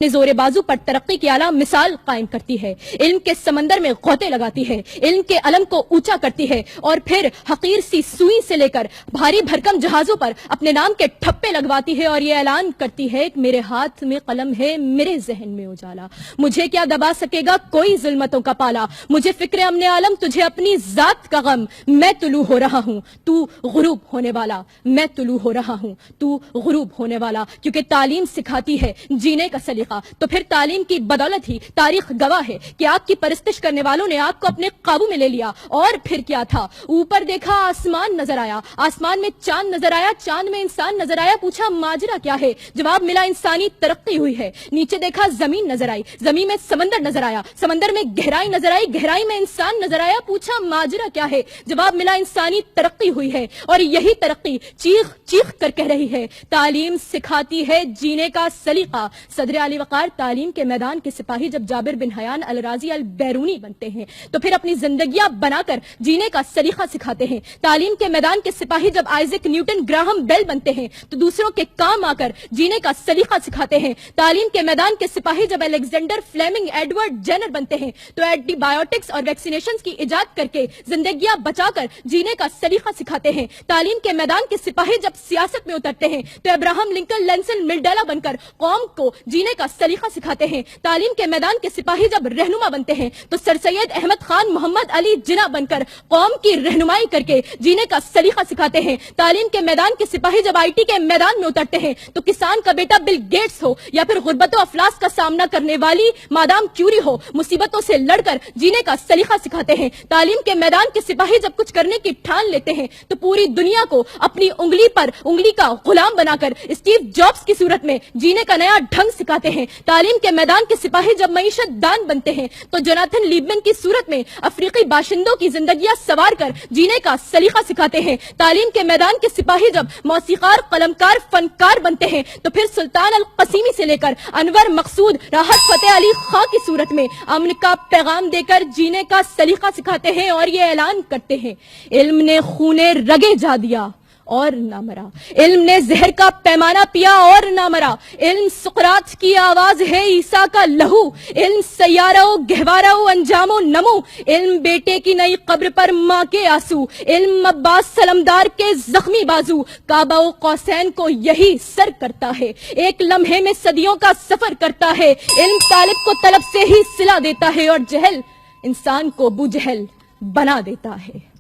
نے زور بازو پر ترقی کی اعلیٰ مثال قائم کرتی ہے، علم کے سمندر میں غوطے لگاتی ہے، علم کے علم کو اونچا کرتی ہے اور پھر حقیر سی سوئی سے لے کر بھاری بھرکم جہازوں پر اپنے نام کے ٹھپے لگواتی ہے اور یہ اعلان کرتی ہے کہ میرے ہاتھ میں قلم ہے، میرے ذہن میں اجالا، مجھے کیا دبا سکے گا کوئی ظلمتوں کا پالا، مجھے فکر امن عالم، تجھے اپنی ذات کا غم، میں طلوع ہو رہا ہوں تو غروب ہونے والا، میں طلوع ہو رہا ہوں تو غروب ہونے والا، کیونکہ تعلیم سکھاتی ہے جینے کا سلیقہ، تو پھر تعلیم کی بدولت ہی تاریخ گواہ ہے کہ آپ کی پرستش کرنے والوں نے آپ کو اپنے قابو میں لے لیا، اور پھر کیا تھا، اوپر دیکھا آسمان نظر آیا، آسمان میں چاند نظر آیا، چاند میں انسان نظر آیا، پوچھا ماجرا کیا ہے، جواب ملا انسانی ترقی ہوئی ہے، نیچے دیکھا زمین نظر آئی، زمین میں سمندر نظر آیا، سمندر میں گہرائی نظر آئی، گہرائی میں انسان نظر آیا، پوچھا ماجرا کیا ہے، جواب ملا انسانی ترقی ہوئی ہے، اور یہی ترقی چیخ چیخ کر کہہ رہی ہے، تعلیم سکھاتی ہے جینے کا سلیقہ۔ صدر علی وقار تعلیم کے میدان کے سپاہی جب جابر بن حیان الرازی البیرونی بنتے ہیں تو پھر اپنی زندگیاں بنا کر جینے کا سلیقہ سکھاتے ہیں، تعلیم کے میدان کے سپاہی جب آئزک نیوٹن گراہم بیل بنتے ہیں تو دوسروں کے کام آ کر جینے کا سلیقہ سکھاتے ہیں، تعلیم کے میدان کے سپاہی جب الیگزینڈر فلیمنگ ایڈورڈ جینر بنتے ہیں تو اینٹی بایوٹکس اور ویکسینیشنز کی ایجاد کر کے زندگیاں بچا کر جینے کا سلیقہ سکھاتے ہیں، تعلیم کے میدان کے سپاہی جب سیاست میں اترتے ہیں تو ابراہم لنکن لینسن منڈیلا بن کر قوم کو جینے کا سلیقہ سکھاتے ہیں، تعلیم کے میدان کے سپاہی جب رہنما بنتے ہیں تو سر سید احمد خان محمد علی جناح بن کر قوم کی رہنمائی کر کے جینے کا سلیقہ سکھاتے ہیں، تعلیم کے میدان کے سپاہی جب آئی ٹی کے میدان میں اترتے ہیں تو کسان کا بیٹا بل گیٹس ہو یا پھر غربت و افلاس کا سامنا کرنے والی مادام کیوری ہو، مصیبتوں سے لڑ کر جینے کا سلیقہ سکھاتے ہیں، تعلیم کے میدان کے سپاہی جب کچھ کرنے کی ٹھان لیتے ہیں تو پوری دنیا کو اپنی انگلی پر انگلی کا غلام بنا کر اسٹیو جابز کی صورت میں جینے کا نیا ڈھنگ سکھاتے ہیں، تعلیم کے میدان کے سپاہی جب معیشت دان بنتے ہیں تو جوناتھن لیبمن کی صورت میں افریقی باشندوں کی زندگیاں سوار کر جینے کا سلیقہ سکھاتے ہیں، تعلیم کے میدان کے سپاہی جب موسیقار، قلمکار، فنکار بنتے ہیں تو پھر سلطان القسیمی سے لے کر انور مقصود، راحت فتح علی خان کی صورت میں امن کا پیغام دے کر جینے کا سلیقہ سکھاتے ہیں اور یہ اعلان کرتے ہیں، علم نے خونے رگے جا دیا اور نہ مرا، علم نے زہر کا پیمانہ پیا اور نہ مرا، علم سقراط کی آواز ہے عیسیٰ کا لہو، علم سیارہ و گہوارہ و انجام و نمو، علم بیٹے کی نئی قبر پر ماں کے آنسو، علم عباس سلمدار کے زخمی بازو، کعبہ و قوسین کو یہی سر کرتا ہے، ایک لمحے میں صدیوں کا سفر کرتا ہے، علم طالب کو طلب سے ہی صلہ دیتا ہے اور جہل انسان کو بوجہل بنا دیتا ہے۔